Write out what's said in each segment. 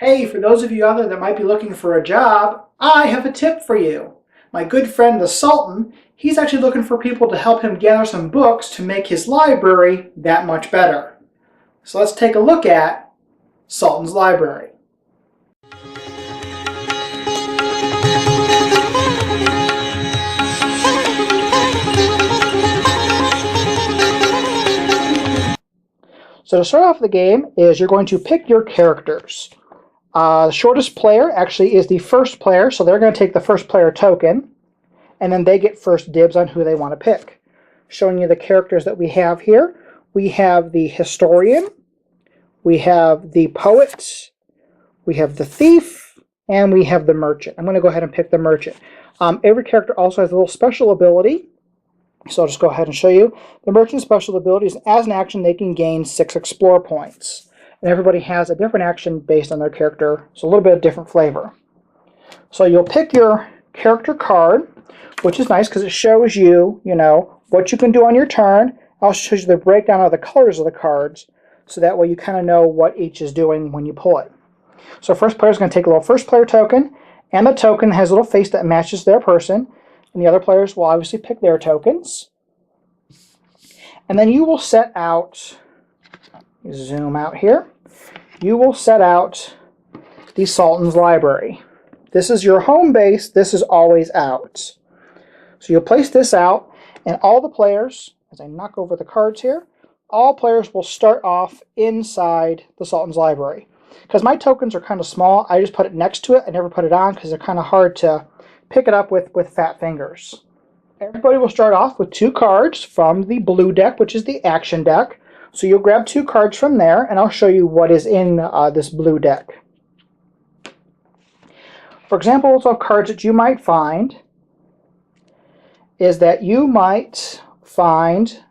Hey, for those of you out there that might be looking for a job, I have a tip for you. My good friend the Sultan, he's actually looking for people to help him gather some books to make his library that much better. So let's take a look at Sultan's library. So to start off the game is you're going to pick your characters. The shortest player actually is the first player, so they're going to take the first player token, and then they get first dibs on who they want to pick. Showing you the characters that we have here. We have the historian, we have the poet, we have the thief, and we have the merchant. I'm going to go ahead and pick the merchant. Every character also has a little special ability, so I'll just go ahead and show you. The merchant's special ability is as an action they can gain 6 explore points. And everybody has a different action based on their character, so a little bit of different flavor. So you'll pick your character card, which is nice because it shows you, what you can do on your turn. It also shows you the breakdown of the colors of the cards, so that way you kind of know what each is doing when you pull it. So first player is going to take a little first player token, and the token has a little face that matches their person, and the other players will obviously pick their tokens. And then you will set out, zoom out here, you will set out the Sultan's library. This is your home base, this is always out. So you'll place this out, and all the players, as I knock over the cards here, all players will start off inside the Sultan's library. Because my tokens are kind of small, I just put it next to it. I never put it on because they're kind of hard to pick it up with fat fingers. Everybody will start off with 2 cards from the blue deck, which is the action deck. So you'll grab 2 cards from there, and I'll show you what is in this blue deck. For examples of cards that you might find is that you might find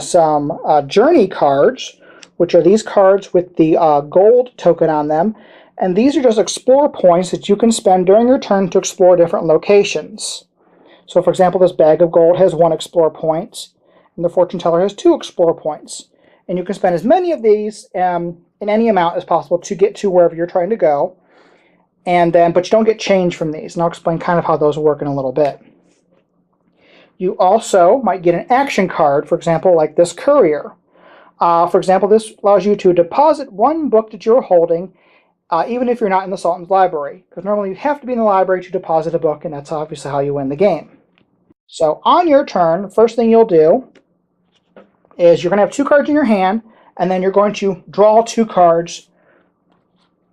some journey cards, which are these cards with the gold token on them. And these are just explore points that you can spend during your turn to explore different locations. So for example, this bag of gold has 1 explore point, and the fortune teller has 2 explore points. And you can spend as many of these in any amount as possible to get to wherever you're trying to go. But you don't get change from these, and I'll explain kind of how those work in a little bit. You also might get an action card, for example, like this courier. For example, this allows you to deposit 1 book that you're holding, even if you're not in the Sultan's library. Because normally you have to be in the library to deposit a book, and that's obviously how you win the game. So on your turn, the first thing you'll do is you're going to have 2 cards in your hand, and then you're going to draw 2 cards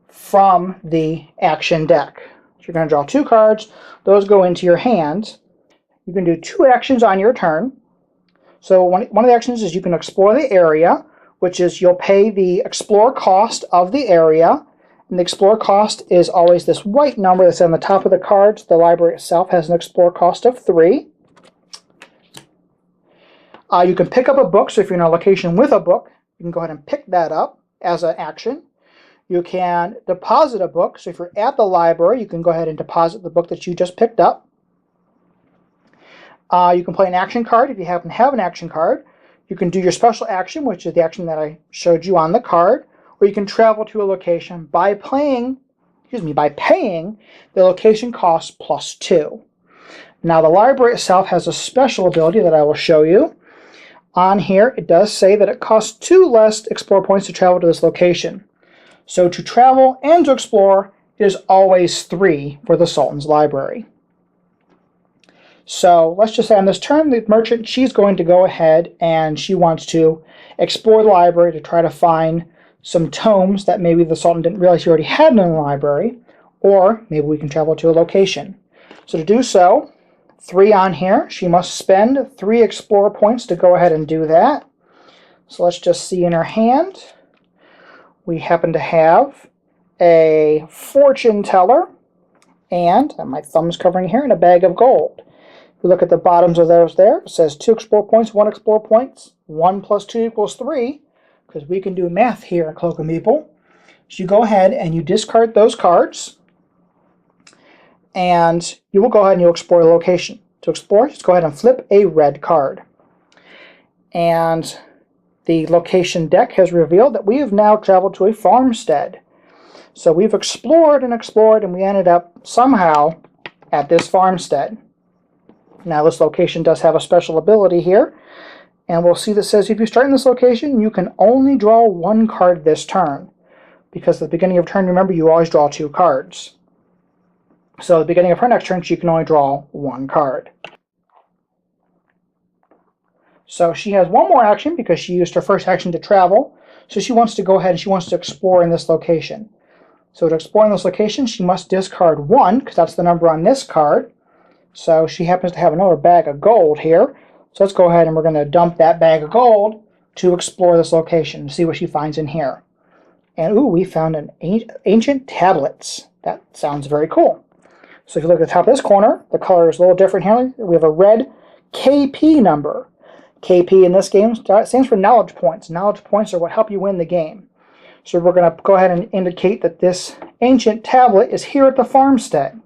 from the action deck. So you're going to draw 2 cards. Those go into your hand. You can do 2 actions on your turn. So one of the actions is you can explore the area, which is you'll pay the explore cost of the area. And the explore cost is always this white number that's on the top of the cards. The library itself has an explore cost of 3. You can pick up a book, so if you're in a location with a book, you can go ahead and pick that up as an action. You can deposit a book, so if you're at the library, you can go ahead and deposit the book that you just picked up. You can play an action card if you happen to have an action card. You can do your special action, which is the action that I showed you on the card, or you can travel to a location by paying the location cost plus 2. Now the library itself has a special ability that I will show you. On here, it does say that it costs 2 less explore points to travel to this location. So to travel and to explore, it is always 3 for the Sultan's library. So let's just say on this turn, the merchant, she's going to go ahead and she wants to explore the library to try to find some tomes that maybe the Sultan didn't realize he already had in the library, or maybe we can travel to a location. So to do so, 3 on here. She must spend 3 explore points to go ahead and do that. So let's just see in her hand. We happen to have a fortune teller, and my thumb's covering here, and a bag of gold. If you look at the bottoms of those there, it says 2 explore points, 1 explore points, 1 plus 2 equals 3, because we can do math here at Cloak and Meeple. So you go ahead and you discard those cards, and you will go ahead and you'll explore the location. To explore, just go ahead and flip a red card. And the location deck has revealed that we have now traveled to a farmstead. So we've explored and explored, and we ended up somehow at this farmstead. Now this location does have a special ability here, and we'll see that says if you start in this location, you can only draw one card this turn. Because at the beginning of turn, remember, you always draw 2 cards. So at the beginning of her next turn, she can only draw 1 card. So she has one more action because she used her first action to travel. So she wants to go ahead and she wants to explore in this location. So to explore in this location, she must discard 1, because that's the number on this card. So she happens to have another bag of gold here. So let's go ahead and we're going to dump that bag of gold to explore this location and see what she finds in here. And ooh, we found an ancient tablets. That sounds very cool. So if you look at the top of this corner, the color is a little different here. We have a red KP number. KP in this game stands for knowledge points. Knowledge points are what help you win the game. So we're going to go ahead and indicate that this ancient tablet is here at the farmstead.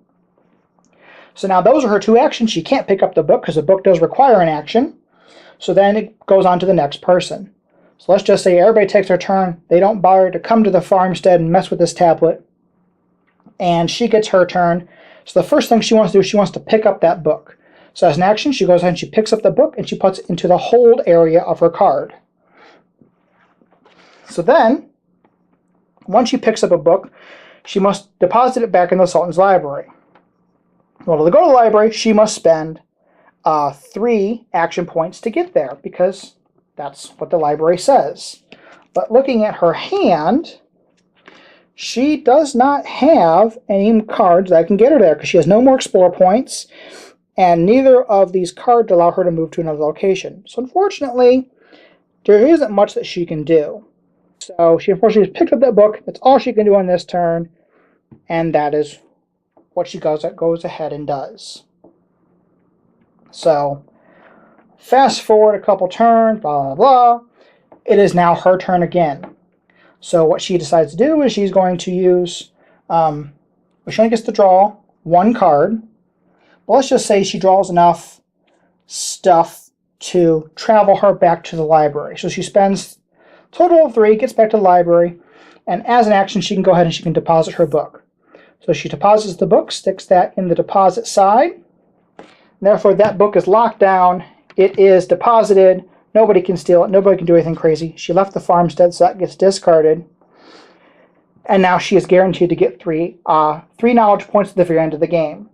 So now those are her 2 actions. She can't pick up the book because the book does require an action. So then it goes on to the next person. So let's just say everybody takes their turn. They don't bother to come to the farmstead and mess with this tablet. And she gets her turn. So the first thing she wants to do is she wants to pick up that book. So as an action, she goes ahead and she picks up the book and she puts it into the hold area of her card. So then, once she picks up a book, she must deposit it back in the Sultan's library. Well, to go to the library, she must spend 3 action points to get there, because that's what the library says. But looking at her hand, she does not have any cards that can get her there, because she has no more Explorer points, and neither of these cards allow her to move to another location. So unfortunately, there isn't much that she can do. So she unfortunately just picked up that book. That's all she can do on this turn, and that is what she goes ahead and does. So fast forward a couple turns, blah, blah, blah. It is now her turn again. So what she decides to do is she's going to use, she only gets to draw 1 card. But let's just say she draws enough stuff to travel her back to the library. So she spends a total of 3, gets back to the library, and as an action she can go ahead and she can deposit her book. So she deposits the book, sticks that in the deposit side. Therefore that book is locked down. It is deposited. Nobody can steal it. Nobody can do anything crazy. She left the farmstead, so that gets discarded. And now she is guaranteed to get 3 knowledge points at the very end of the game.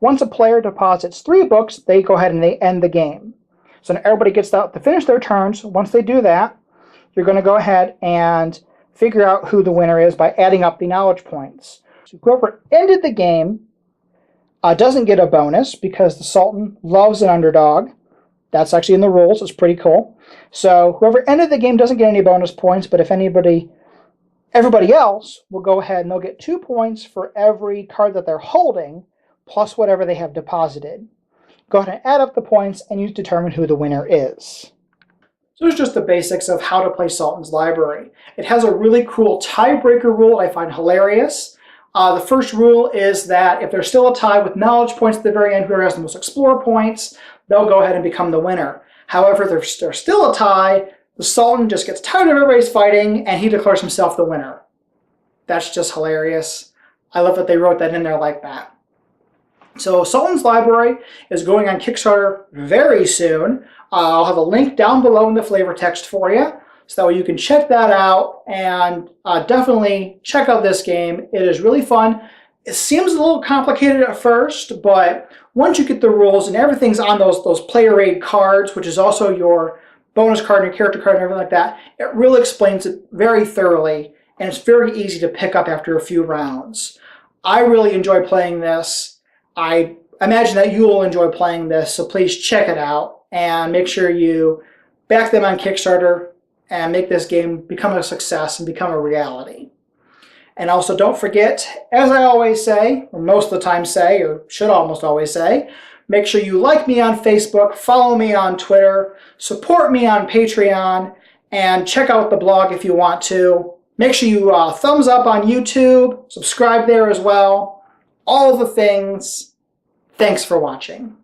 Once a player deposits 3 books, they go ahead and they end the game. So now everybody gets to finish their turns. Once they do that, you're going to go ahead and figure out who the winner is by adding up the knowledge points. So whoever ended the game doesn't get a bonus, because the Sultan loves an underdog. That's actually in the rules. It's pretty cool. So whoever ended the game doesn't get any bonus points, but if everybody else will go ahead and they'll get 2 points for every card that they're holding, plus whatever they have deposited. Go ahead and add up the points, and you determine who the winner is. So there's just the basics of how to play Sultan's Library. It has a really cool tiebreaker rule I find hilarious. The first rule is that if there's still a tie with knowledge points at the very end, whoever has the most Explorer points, they'll go ahead and become the winner. However, if there's still a tie, the Sultan just gets tired of everybody's fighting, and he declares himself the winner. That's just hilarious. I love that they wrote that in there like that. So Sultan's Library is going on Kickstarter very soon. I'll have a link down below in the flavor text for you, so that you can check that out, and definitely check out this game. It is really fun. It seems a little complicated at first, but once you get the rules and everything's on those player aid cards, which is also your bonus card and your character card and everything like that, it really explains it very thoroughly, and it's very easy to pick up after a few rounds. I really enjoy playing this. I imagine that you will enjoy playing this, so please check it out and make sure you back them on Kickstarter and make this game become a success and become a reality. And also don't forget, as I always say, or most of the time say, or should almost always say, make sure you like me on Facebook, follow me on Twitter, support me on Patreon, and check out the blog if you want to. Make sure you thumbs up on YouTube, subscribe there as well. All the things. Thanks for watching.